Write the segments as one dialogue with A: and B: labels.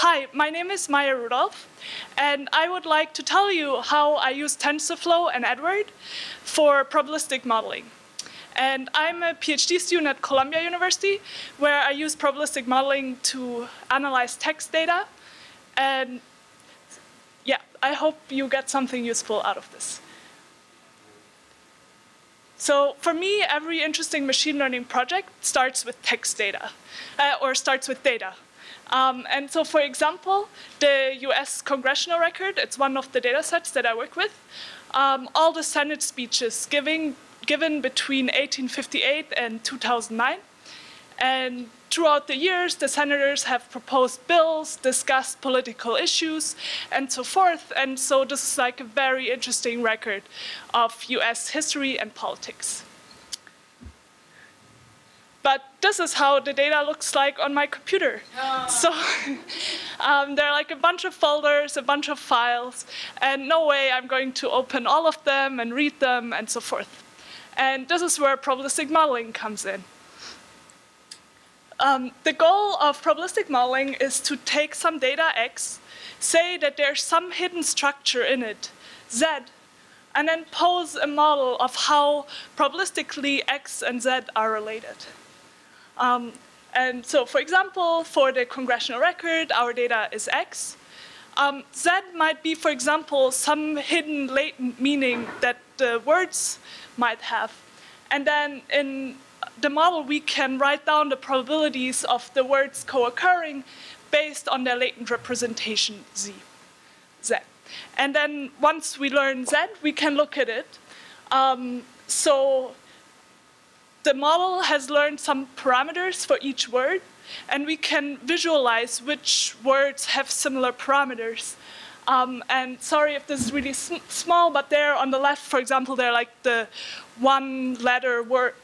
A: Hi, my name is Maya Rudolph, and I would like to tell you how I use TensorFlow and Edward for probabilistic modeling. And I'm a PhD student at Columbia University, where I use probabilistic modeling to analyze text data. And yeah, I hope you get something useful out of this. So for me, every interesting machine learning project starts with text data, or starts with data. And so, for example, the US congressional record, it's one of the data sets that I work with. All the Senate speeches given between 1858 and 2009. And throughout the years, the senators have proposed bills, discussed political issues, and so forth. And so this is like a very interesting record of US history and politics. But this is how the data looks like on my computer. So there are like a bunch of folders, a bunch of files, and no way I'm going to open all of them and read them and so forth. And this is where probabilistic modeling comes in. The goal of probabilistic modeling is to take some data X, say that there's some hidden structure in it, Z, and then pose a model of how probabilistically X and Z are related. And so, for example, for the congressional record, our data is X. Z might be, for example, some hidden latent meaning that the words might have. And then in the model, we can write down the probabilities of the words co-occurring based on their latent representation Z. And then once we learn Z, we can look at it. So the model has learned some parameters for each word, and we can visualize which words have similar parameters. And sorry if this is really small, but there on the left, for example, they're like the one-letter word.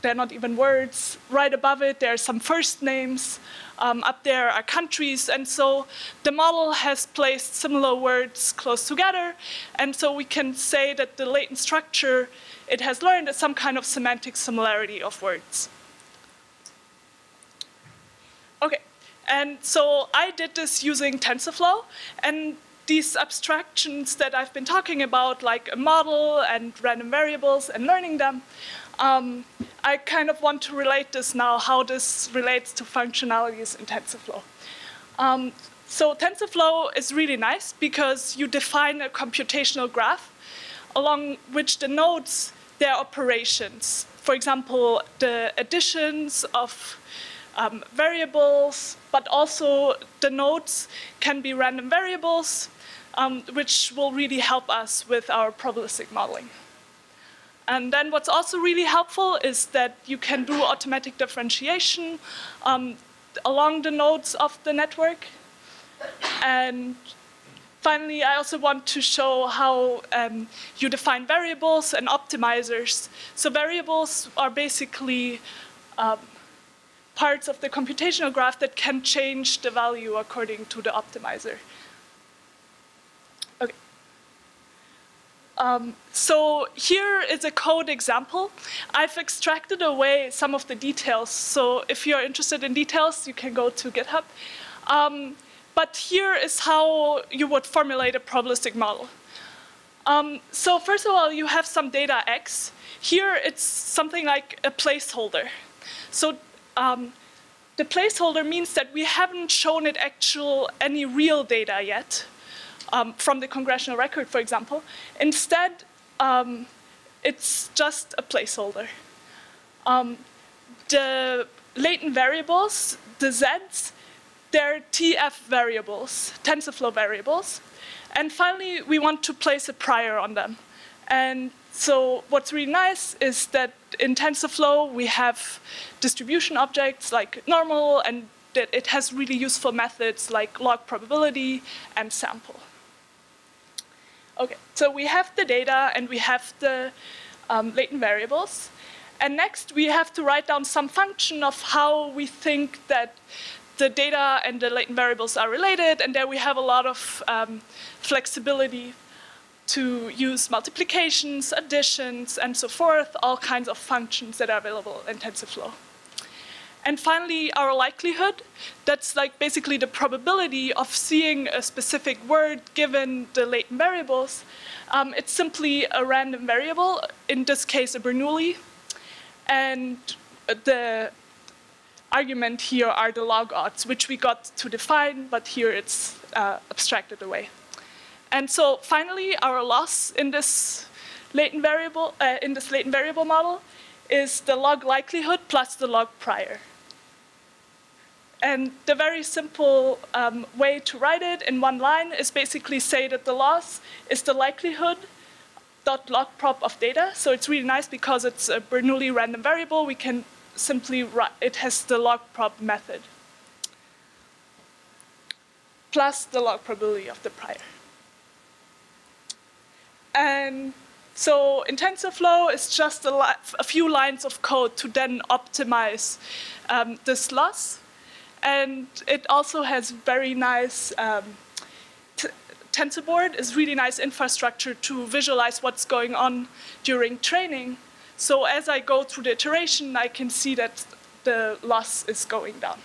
A: They're not even words. Right above it, there are some first names. Up there are countries. And so the model has placed similar words close together. And so we can say that the latent structure it has learned is some kind of semantic similarity of words. OK, and so I did this using TensorFlow. And these abstractions that I've been talking about, like a model and random variables and learning them, I kind of want to relate this now, how this relates to functionalities in TensorFlow. So TensorFlow is really nice because you define a computational graph along which the nodes, their operations, for example, the additions of variables, but also the nodes can be random variables, which will really help us with our probabilistic modeling. And then what's also really helpful is that you can do automatic differentiation along the nodes of the network. And finally, I also want to show how you define variables and optimizers. So variables are basically parts of the computational graph that can change the value according to the optimizer. OK. So here is a code example. I've extracted away some of the details. So if you're interested in details, you can go to GitHub. But here is how you would formulate a probabilistic model. So first of all, you have some data X. Here, it's something like a placeholder. So the placeholder means that we haven't shown it any real data yet from the congressional record, for example. Instead, it's just a placeholder. The latent variables, the Zs, they're TF variables, TensorFlow variables. And finally, we want to place a prior on them. And so what's really nice is that in TensorFlow, we have distribution objects like normal, and that it has really useful methods like log probability and sample. OK, so we have the data, and we have the latent variables. And next, we have to write down some function of how we think that the data and the latent variables are related. And there we have a lot of flexibility to use multiplications, additions, and so forth, all kinds of functions that are available in TensorFlow. And finally, our likelihood, that's like basically the probability of seeing a specific word given the latent variables. It's simply a random variable, in this case a Bernoulli, and the argument here are the log odds, which we got to define, but here it's abstracted away. And so finally, our loss in this latent variable model is the log likelihood plus the log prior. And the very simple way to write it in one line is basically say that the loss is the likelihood dot log prop of data. So it's really nice because it's a Bernoulli random variable. We can simply write, it has the log prop method plus the log probability of the prior. And so in TensorFlow, it's just a few lines of code to then optimize this loss. And it also has very nice, TensorBoard is really nice infrastructure to visualize what's going on during training. So as I go through the iteration, I can see that the loss is going down.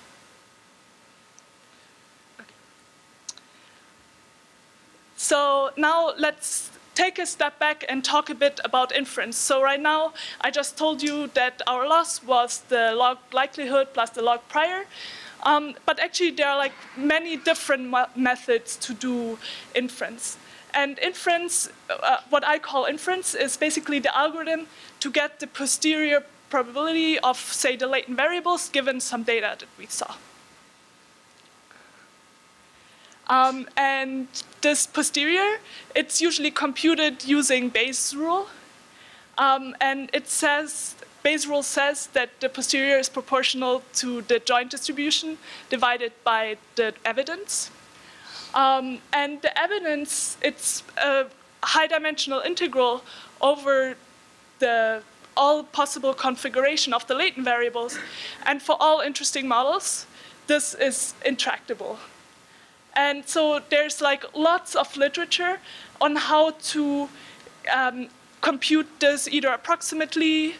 A: Okay. So now let's take a step back and talk a bit about inference. So right now, I just told you that our loss was the log likelihood plus the log prior. But actually, there are like many different methods to do inference. And inference, what I call inference, is basically the algorithm to get the posterior probability of, say, the latent variables given some data that we saw. And this posterior, it's usually computed using Bayes' rule. And it says, Bayes' rule says that the posterior is proportional to the joint distribution divided by the evidence. And the evidence, it's a high-dimensional integral over all possible configuration of the latent variables. And for all interesting models, this is intractable. And so there's like lots of literature on how to compute this either approximately.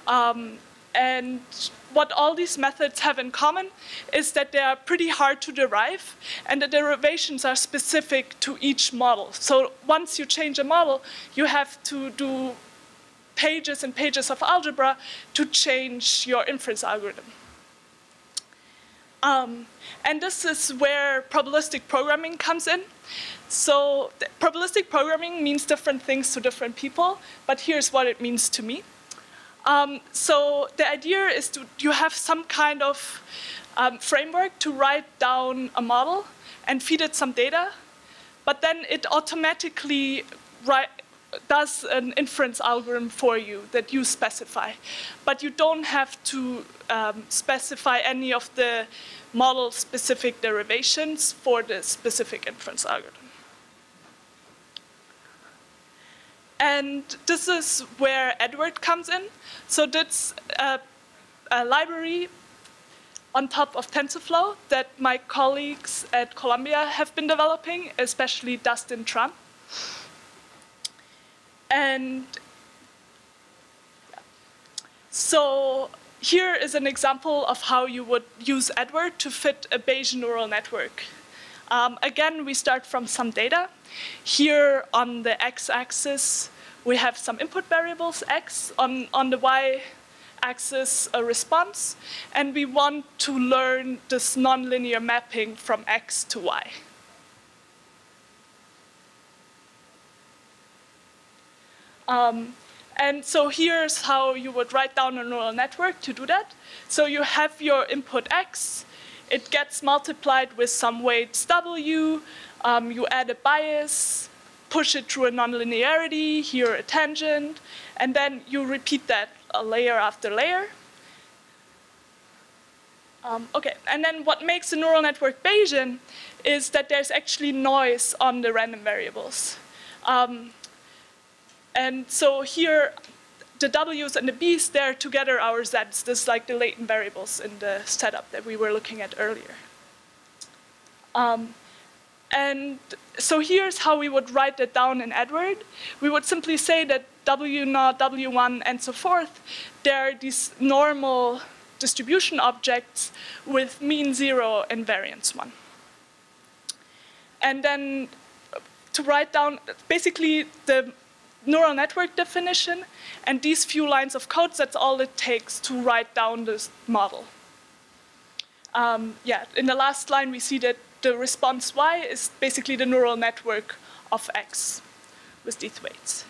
A: And what all these methods have in common is that they are pretty hard to derive, and the derivations are specific to each model. So once you change a model, you have to do pages and pages of algebra to change your inference algorithm. And this is where probabilistic programming comes in. So probabilistic programming means different things to different people, but here's what it means to me. So the idea is you have some kind of framework to write down a model and feed it some data, but then it automatically does an inference algorithm for you that you specify. But you don't have to specify any of the model-specific derivations for the specific inference algorithm. And this is where Edward comes in. So that's a library on top of TensorFlow that my colleagues at Columbia have been developing, especially Dustin Tran. And so here is an example of how you would use Edward to fit a Bayesian neural network. Again, we start from some data. Here on the x-axis, we have some input variables, x. On the y-axis, a response. And we want to learn this nonlinear mapping from x to y. And so here's how you would write down a neural network to do that. So you have your input x. It gets multiplied with some weights w. You add a bias, push it through a nonlinearity, here a tangent, and then you repeat that layer after layer. Okay, and then what makes a neural network Bayesian is that there's actually noise on the random variables. And so here, the W's and the B's, they're together our Z's. This is like the latent variables in the setup that we were looking at earlier. And so here's how we would write that down in Edward. We would simply say that W0, W1, and so forth, they're these normal distribution objects with mean 0 and variance 1. And then to write down basically the neural network definition and these few lines of code, that's all it takes to write down this model. Yeah, in the last line we see that the response y is basically the neural network of x with these weights.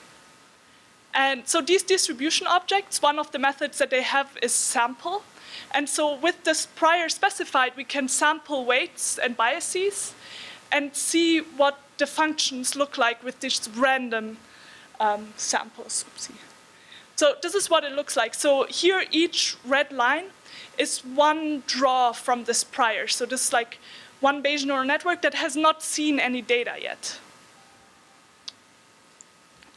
A: And so these distribution objects, one of the methods that they have is sample. And so with this prior specified, we can sample weights and biases and see what the functions look like with these random samples. Oopsie. So this is what it looks like. So here each red line is one draw from this prior. So this is like one Bayesian neural network that has not seen any data yet.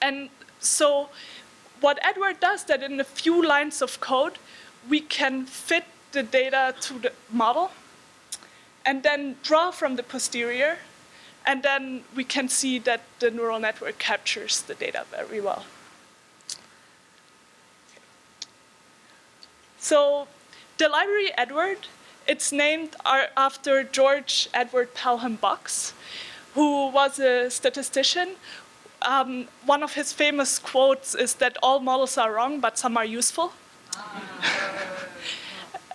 A: And so what Edward does that in a few lines of code, we can fit the data to the model and then draw from the posterior. And then we can see that the neural network captures the data very well. So the library Edward, it's named after George Edward Pelham Box, who was a statistician. One of his famous quotes is that all models are wrong, but some are useful.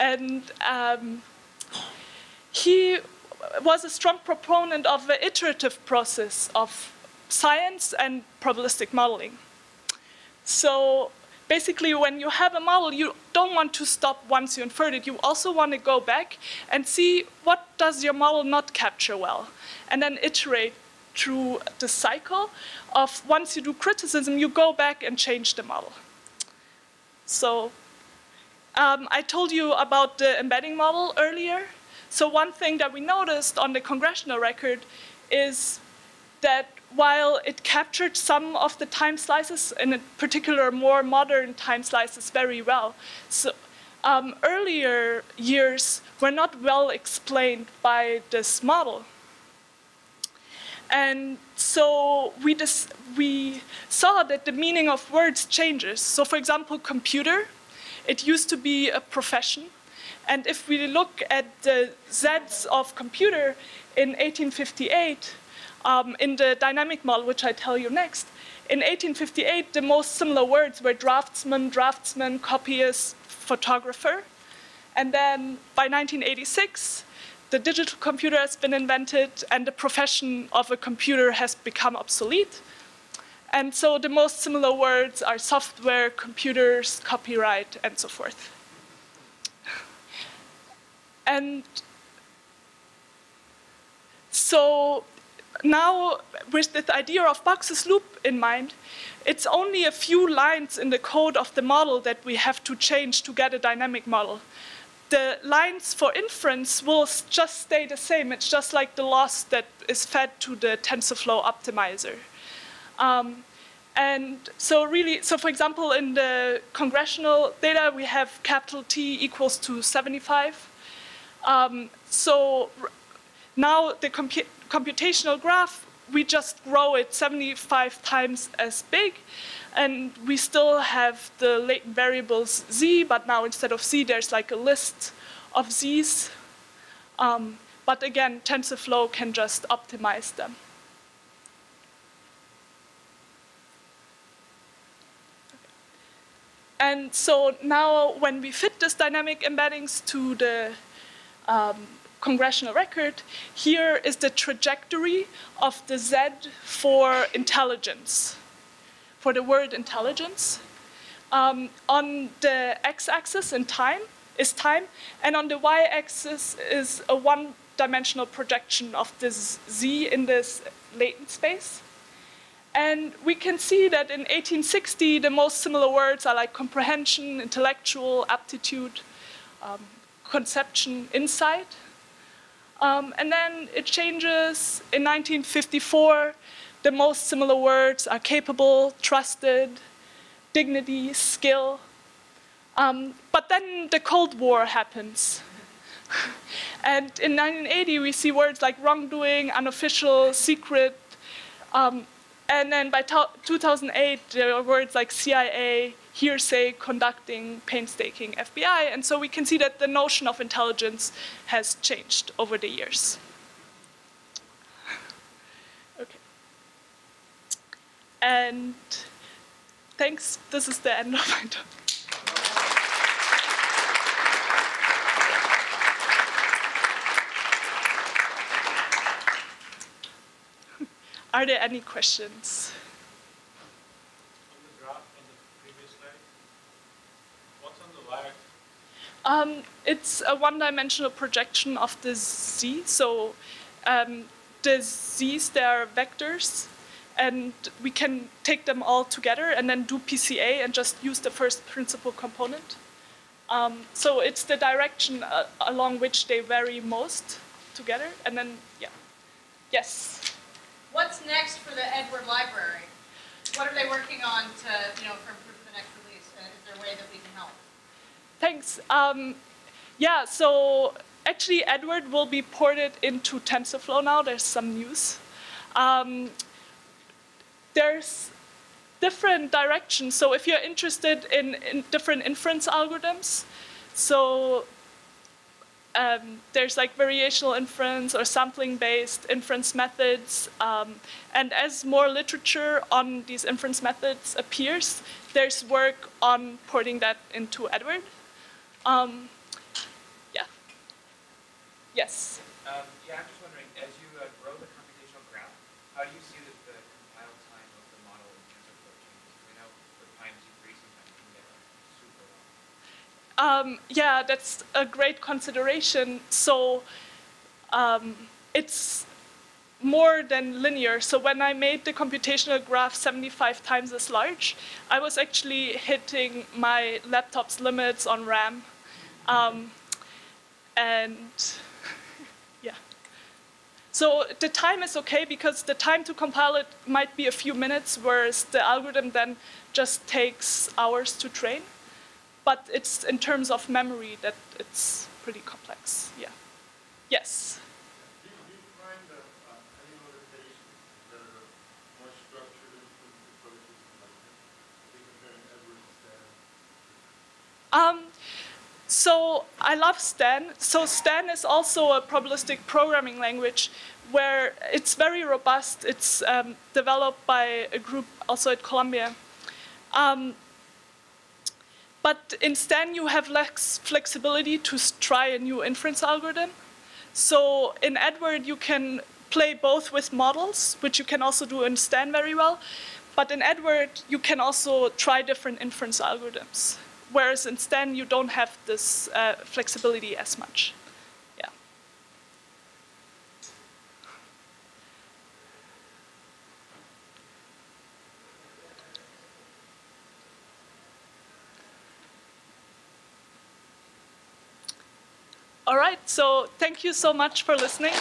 A: And he was a strong proponent of the iterative process of science and probabilistic modeling. So basically, when you have a model, you don't want to stop once you inferred it. You also want to go back and see what does your model not capture well, and then iterate through the cycle of once you do criticism, you go back and change the model. So I told you about the embedding model earlier. So one thing that we noticed on the congressional record is that while it captured some of the time slices, in particular more modern time slices, very well, so earlier years were not well explained by this model. And so we saw that the meaning of words changes. So for example, computer, it used to be a profession. And if we look at the Zs of computer in 1858, in the dynamic model, which I tell you next, in 1858, the most similar words were draftsman, copyist, photographer. And then by 1986, the digital computer has been invented and the profession of a computer has become obsolete. And so the most similar words are software, computers, copyright, and so forth. And so now, with this idea of Box's loop in mind, it's only a few lines in the code of the model that we have to change to get a dynamic model. The lines for inference will just stay the same. It's just like the loss that is fed to the TensorFlow optimizer. And so really, so for example, in the congressional data, we have capital T equals to 75. So now the computational graph, we just grow it 75 times as big, and we still have the latent variables z, but now instead of z, there's like a list of z's. But again, TensorFlow can just optimize them. And so now when we fit this dynamic embeddings to the congressional record, here is the trajectory of the Z for intelligence, for the word intelligence. On the x-axis in time is time, and on the y-axis is a one-dimensional projection of this Z in this latent space. And we can see that in 1860, the most similar words are like comprehension, intellectual, aptitude, conception, insight. And then it changes in 1954. The most similar words are capable, trusted, dignity, skill. But then the Cold War happens. And in 1980, we see words like wrongdoing, unofficial, secret. And then by 2008, there are words like CIA, hearsay conducting painstaking FBI. And so we can see that the notion of intelligence has changed over the years. Okay. And thanks. This is the end of my talk. Are there any questions?
B: On the graph on the previous slide, what's on the y-axis?
A: It's a one-dimensional projection of the z. So the z's, they are vectors, and we can take them all together and then do PCA and just use the first principal component. So it's the direction along which they vary most together, and then, yeah. Yes?
C: What's next for the Edward Library? What are they working on to, for the next release? Is there a way that we can help?
A: Thanks. Yeah, so actually Edward will be ported into TensorFlow now. There's some news. There's different directions. So if you're interested in different inference algorithms, so there's like variational inference or sampling-based inference methods. And as more literature on these inference methods appears, there's work on porting that into Edward. Yeah. Yes?
D: Yeah, I'm just wondering, as you grow the computational graph, how do you see that the compile time of the model in TensorFlow changes? I know for PyMC3 sometimes it can get super long.
A: Yeah, that's a great consideration. So it's more than linear. So when I made the computational graph 75 times as large, I was actually hitting my laptop's limits on RAM. And yeah. So the time is okay because the time to compile it might be a few minutes, whereas the algorithm then just takes hours to train. But it's in terms of memory that it's pretty complex. Yeah. Yes?
B: Do you find any limitations that are more structured inference approaches like comparing Edward and Stan?
A: So I love Stan. So Stan is also a probabilistic programming language where it's very robust. It's developed by a group also at Columbia. But in Stan, you have less flexibility to try a new inference algorithm. So in Edward, you can play both with models, which you can also do in Stan very well. But in Edward, you can also try different inference algorithms. Whereas in Stan, you don't have this flexibility as much. Yeah. All right, so thank you so much for listening.